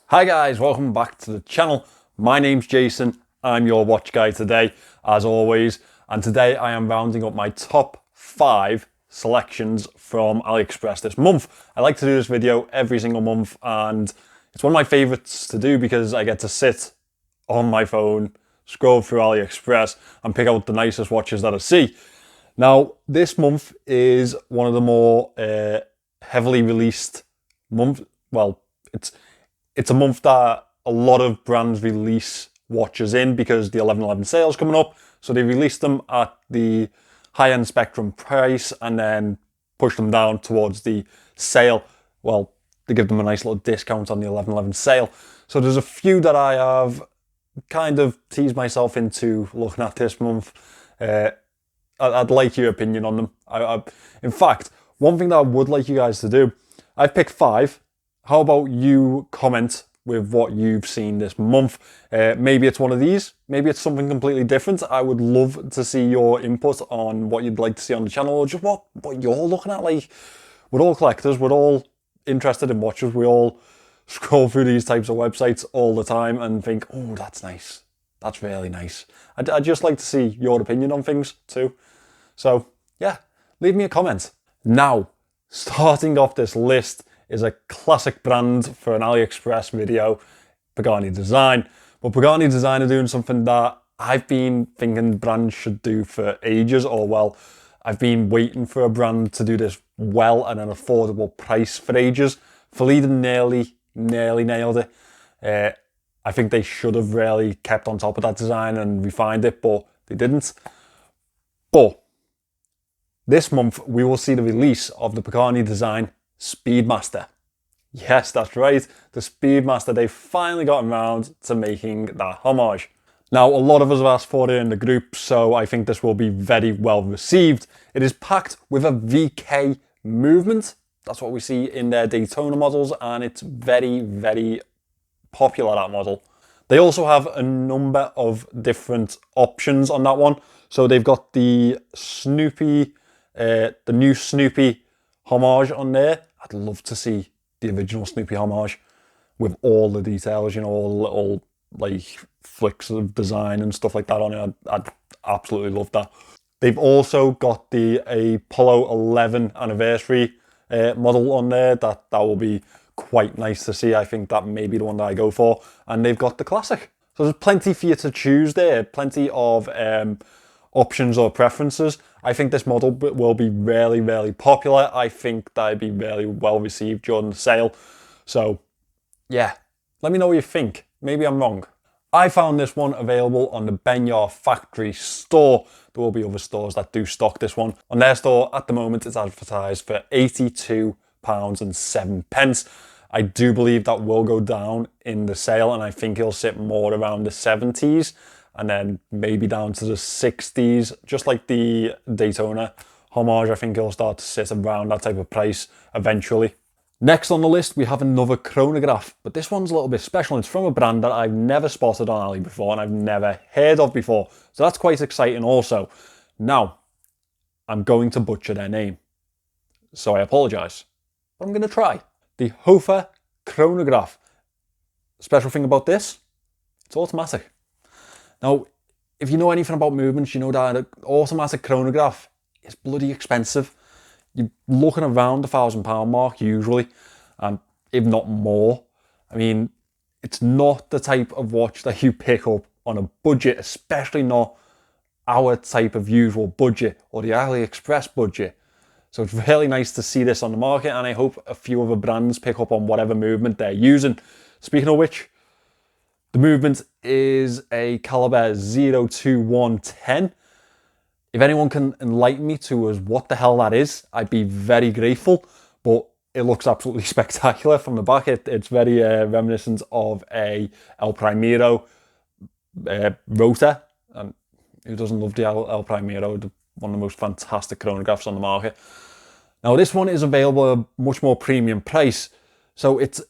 Hi guys, welcome back to the channel. My name's Jason, I'm your watch guy today, as always, and today I am rounding up my top 5 selections from Aliexpress this month. I like to do this video every single month, and it's one of my favourites to do because I get to sit on my phone, scroll through Aliexpress, and pick out the nicest watches that I see. Now, this month is one of the more heavily released months. Well, it's a month that a lot of brands release watches in because the 11/11 sale is coming up. So they release them at the high-end Spectrum price and then push them down towards the sale. Well, they give them a nice little discount on the 11/11 sale. So there's a few that I have kind of teased myself into looking at this month. I'd like your opinion on them. In fact, one thing that I would like you guys to do, I've picked 5. How about you comment with what you've seen this month? Maybe it's one of these, maybe it's something completely different. I would love to see your input on what you'd like to see on the channel, or just what you're looking at. Like, we're all collectors, we're all interested in watches, we all scroll through these types of websites all the time and think, oh, that's nice, that's really nice. I'd just like to see your opinion on things too. So yeah, leave me a comment. Now, starting off this list is a classic brand for an Aliexpress video, Pagani Design. But Pagani Design are doing something that I've been thinking brands should do for ages, or well, I've been waiting for a brand to do this well at an affordable price for ages. Philippe nearly nailed it. I think they should have really kept on top of that design and refined it, but they didn't. But this month, we will see the release of the Pagani Design Speedmaster. Yes, that's right, the Speedmaster. They've finally gotten around to making that homage. Now, a lot of us have asked for it in the group, so I think this will be very well received. It is packed with a VK movement. That's what we see in their Daytona models, and it's very, very popular, that model. They also have a number of different options on that one. So they've got the Snoopy, the new Snoopy homage on there. I'd love to see the original Snoopy homage with all the details, you know, all the little like flicks of design and stuff like that on it. I'd absolutely love that. They've also got the Apollo 11 anniversary model on there. That will be quite nice to see. I think that may be the one that I go for. And they've got the classic. So there's plenty for you to choose there. Plenty of options or preferences. I think this model will be really, really popular. I think that it'd be really well received during the sale. So yeah, let me know what you think. Maybe I'm wrong. I found this one available on the Benyar factory store. There will be other stores that do stock this one. On their store at the moment, it's advertised for £82.07. I do believe that will go down in the sale, and I think it'll sit more around the 70s and then maybe down to the 60s, just like the Daytona homage. I think it'll start to sit around that type of price eventually. Next on the list, we have another chronograph, but this one's a little bit special. It's from a brand that I've never spotted on Ali before and I've never heard of before. So that's quite exciting also. Now, I'm going to butcher their name, so I apologise, but I'm going to try. The Hofer Chronograph. Special thing about this, it's automatic. Now, if you know anything about movements, you know that an automatic chronograph is bloody expensive. You're looking around the £1,000 mark usually, if not more. I mean, it's not the type of watch that you pick up on a budget, especially not our type of usual budget or the AliExpress budget. So it's really nice to see this on the market, and I hope a few other brands pick up on whatever movement they're using. Speaking of which, the movement is a caliber 02110. If anyone can enlighten me to us what the hell that is, I'd be very grateful. But it looks absolutely spectacular from the back. It's very reminiscent of a El Primero rotor. And who doesn't love the El Primero? One of the most fantastic chronographs on the market. Now this one is available at a much more premium price. So it's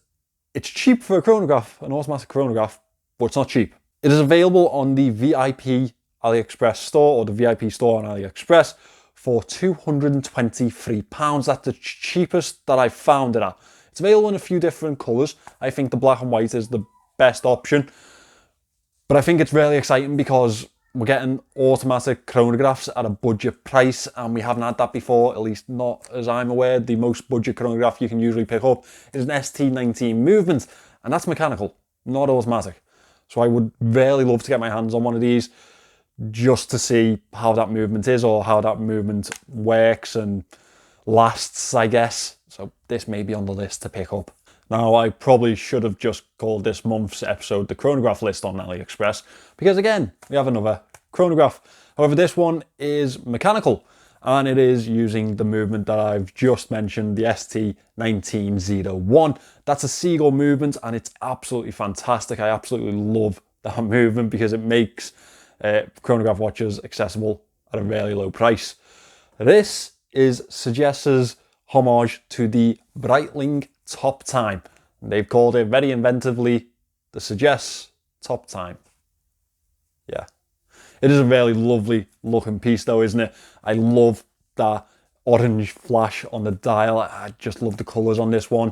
cheap for a chronograph, an automatic chronograph, but it's not cheap. It is available on the VIP AliExpress store, or the VIP store on AliExpress, for £223. That's the cheapest that I've found it at. It's available in a few different colours. I think the black and white is the best option. But I think it's really exciting because we're getting automatic chronographs at a budget price, and we haven't had that before, at least not as I'm aware. The most budget chronograph you can usually pick up is an ST19 movement, and that's mechanical, not automatic. So I would really love to get my hands on one of these just to see how that movement is, or how that movement works and lasts, I guess. So this may be on the list to pick up. Now, I probably should have just called this month's episode the Chronograph list on AliExpress, because again, we have another chronograph. However, this one is mechanical, and it is using the movement that I've just mentioned, the ST1901. That's a seagull movement, and it's absolutely fantastic. I absolutely love that movement because it makes chronograph watches accessible at a really low price. This is Sagessa's homage to the Breitling Top Time. They've called it very inventively the Sagesse Top Time. Yeah. It is a really lovely looking piece though, isn't it? I love that orange flash on the dial. I just love the colours on this one.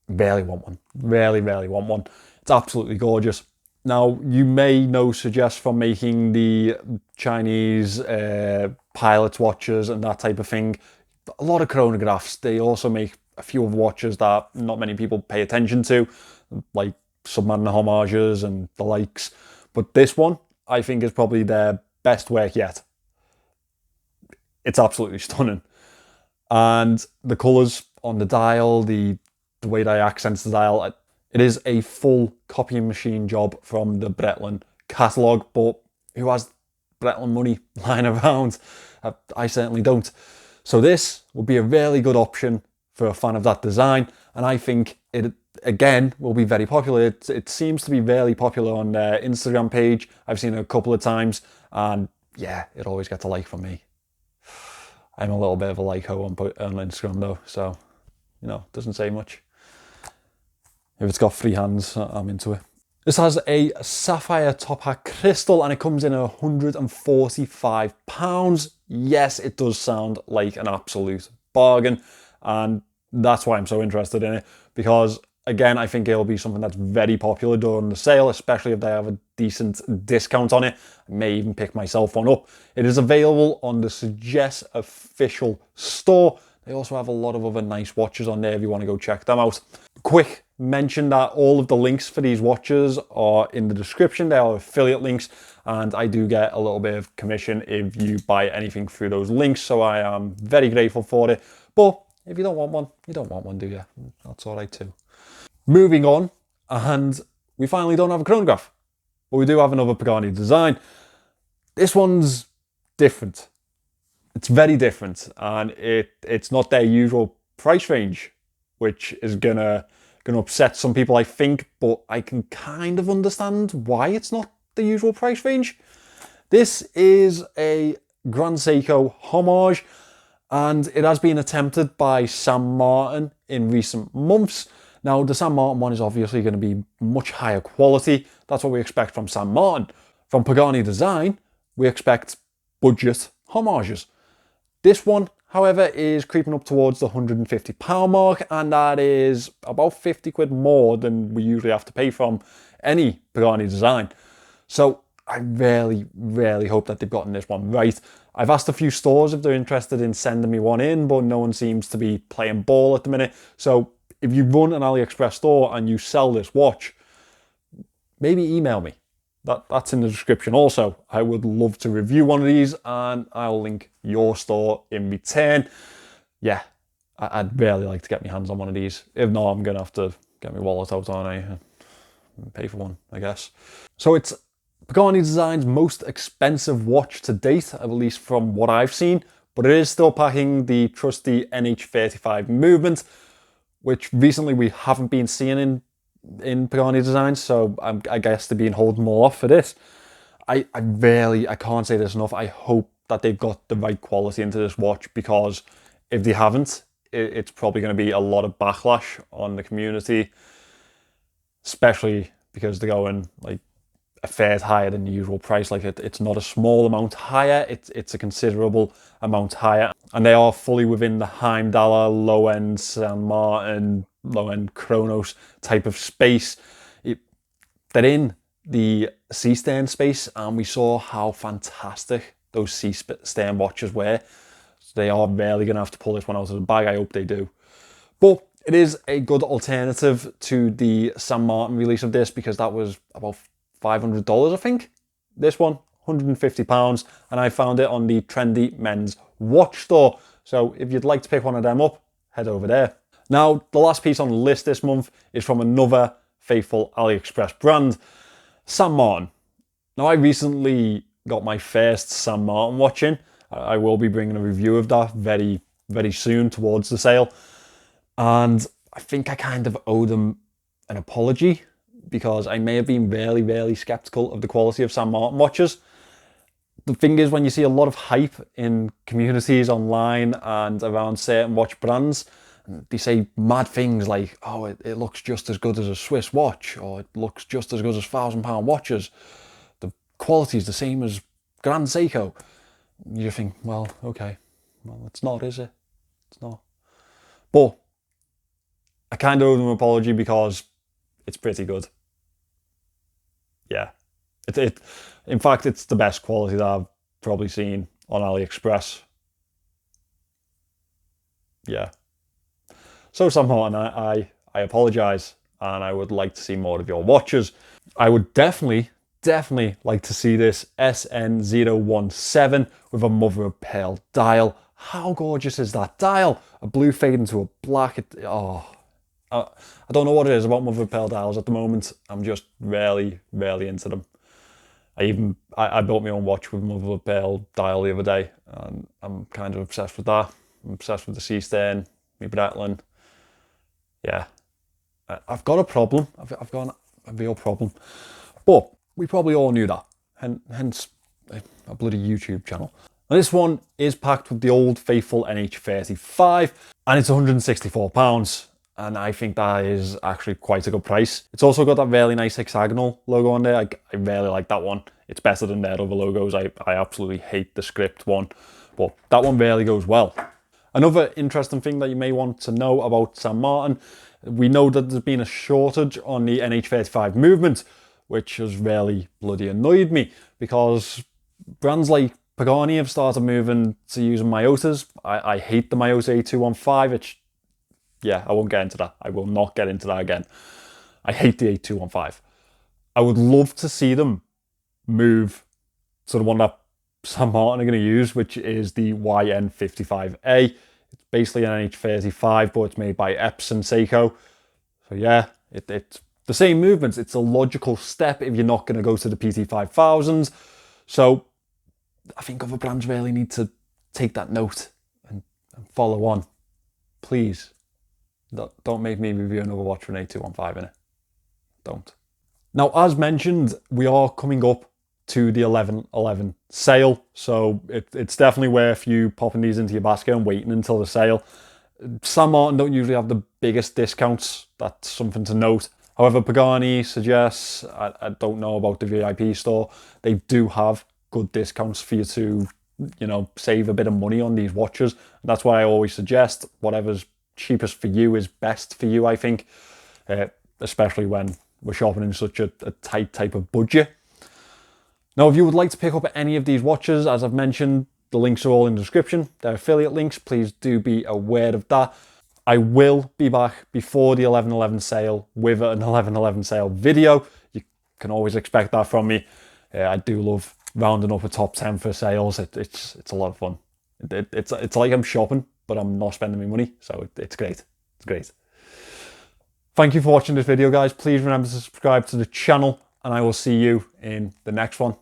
Really want one. Really, really want one. It's absolutely gorgeous. Now, you may know Sagesse from making the Chinese pilot's watches and that type of thing. A lot of chronographs. They also make a few of watches that not many people pay attention to, like Submariner homages and the likes. But this one, I think, is probably their best work yet. It's absolutely stunning. And the colours on the dial, the way they accent the dial, it is a full copying machine job from the Breitling catalogue, but who has Breitling money lying around? I certainly don't. So this would be a really good option for a fan of that design, and I think it, again, will be very popular. It seems to be very popular on their Instagram page. I've seen it a couple of times, and yeah, it always gets a like from me. I'm a little bit of a like-ho on Instagram though, so, you know, doesn't say much. If it's got free hands, I'm into it. This has a sapphire top hat crystal, and it comes in at £145. Yes, it does sound like an absolute bargain, and that's why I'm so interested in it, because again, I think it'll be something that's very popular during the sale, especially if they have a decent discount on it. I may even pick myself one up. It is available on the Sagesse official store. They also have a lot of other nice watches on there if you want to go check them out. Quick mention that all of the links for these watches are in the description. They are affiliate links, and I do get a little bit of commission if you buy anything through those links, so I am very grateful for it. But if you don't want one, you don't want one, do you? That's all right too. Moving on, and we finally don't have a chronograph, but we do have another Pagani Design. This one's different. It's very different, and it's not their usual price range, which is gonna upset some people, I think, but I can kind of understand why it's not the usual price range. This is a Grand Seiko homage, and it has been attempted by Sam Martin in recent months. Now, the Sam Martin one is obviously going to be much higher quality. That's what we expect from Sam Martin. From Pagani Design, we expect budget homages. This one, however, is creeping up towards the £150 mark, and that is about 50 quid more than we usually have to pay from any Pagani Design. So I really, really hope that they've gotten this one right. I've asked a few stores if they're interested in sending me one in, but no one seems to be playing ball at the minute. So if you run an AliExpress store and you sell this watch, maybe email me. That's in the description also. I would love to review one of these, and I'll link your store in return. Yeah, I'd really like to get my hands on one of these. If not, I'm going to have to get my wallet out, aren't I? And pay for one, I guess. So it's Pagani Design's most expensive watch to date, at least from what I've seen, but it is still packing the trusty NH35 movement, which recently we haven't been seeing in Pagani Design, so I guess they're being holding more off for this. I can't say this enough. I hope that they've got the right quality into this watch, because if they haven't, it's probably going to be a lot of backlash on the community, especially because they're going like a third higher than the usual price. Like it's not a small amount higher, it's a considerable amount higher, and they are fully within the Heimdallr low-end San Martin low-end Chronos type of space. They're in the C-stern space, and we saw how fantastic those C-stern watches were. So they are really going to have to pull this one out of the bag. I hope they do. But it is a good alternative to the San Martin release of this, because that was about $500, I think. This one, £150, and I found it on the Trendy Men's Watch Store. So if you'd like to pick one of them up, head over there. Now, the last piece on the list this month is from another faithful AliExpress brand, San Martin. Now, I recently got my first San Martin watch in. I will be bringing a review of that very, very soon towards the sale. And I think I kind of owe them an apology, because I may have been really, really skeptical of the quality of San Martin watches. The thing is, when you see a lot of hype in communities online and around certain watch brands, they say mad things like, oh, it looks just as good as a Swiss watch, or it looks just as good as £1,000 watches. The quality is the same as Grand Seiko. You think, well, okay. Well, it's not, is it? It's not. But I kind of owe them an apology, because it's pretty good. Yeah. In fact, it's the best quality that I've probably seen on AliExpress. Yeah. So San Martin, I apologise, and I would like to see more of your watches. I would definitely like to see this SN017 with a mother of pearl dial. How gorgeous is that dial? A blue fade into a black. I don't know what it is about mother of pearl dials at the moment. I'm just really, really into them. I built my own watch with mother of pearl dial the other day, and I'm kind of obsessed with that. I'm obsessed with the C-stern, my Breitling. Yeah, I've got a problem. I've got a real problem. But we probably all knew that, hence a bloody YouTube channel. Now, this one is packed with the old faithful NH35, and it's £164. And I think that is actually quite a good price. It's also got that really nice hexagonal logo on there. I really like that one. It's better than their other logos. I absolutely hate the script one, but that one really goes well. Another interesting thing that you may want to know about San Martin, we know that there's been a shortage on the NH35 movement, which has really bloody annoyed me, because brands like Pagani have started moving to using Myotas. I hate the Myota A215. Yeah, I won't get into that. I will not get into that again. I hate the A215. I would love to see them move to the one that San Martin are going to use, which is the YN55A. It's basically an NH35, but it's made by Epson Seiko. So yeah, it's the same movements. It's a logical step if you're not going to go to the PT5000s. So I think other brands really need to take that note and follow on. Please. Don't make me review another watch with an A215 in it. Don't. Now, as mentioned, we are coming up to the 11/11 sale, so it's definitely worth you popping these into your basket and waiting until the sale. San Martin don't usually have the biggest discounts. That's something to note. However, Pagani suggests, I don't know about the VIP store, they do have good discounts for you to, save a bit of money on these watches. That's why I always suggest whatever's cheapest for you is best for you, I think, especially when we're shopping in such a tight type of budget. Now, if you would like to pick up any of these watches, as I've mentioned, the links are all in the description. They're affiliate links. Please do be aware of that. I will be back before the 11/11 sale with an 11/11 sale video. You can always expect that from me. I do love rounding up a top 10 for sales. It's a lot of fun. It's like I'm shopping, but I'm not spending my money, so it's great. It's great. Thank you for watching this video, guys. Please remember to subscribe to the channel, and I will see you in the next one.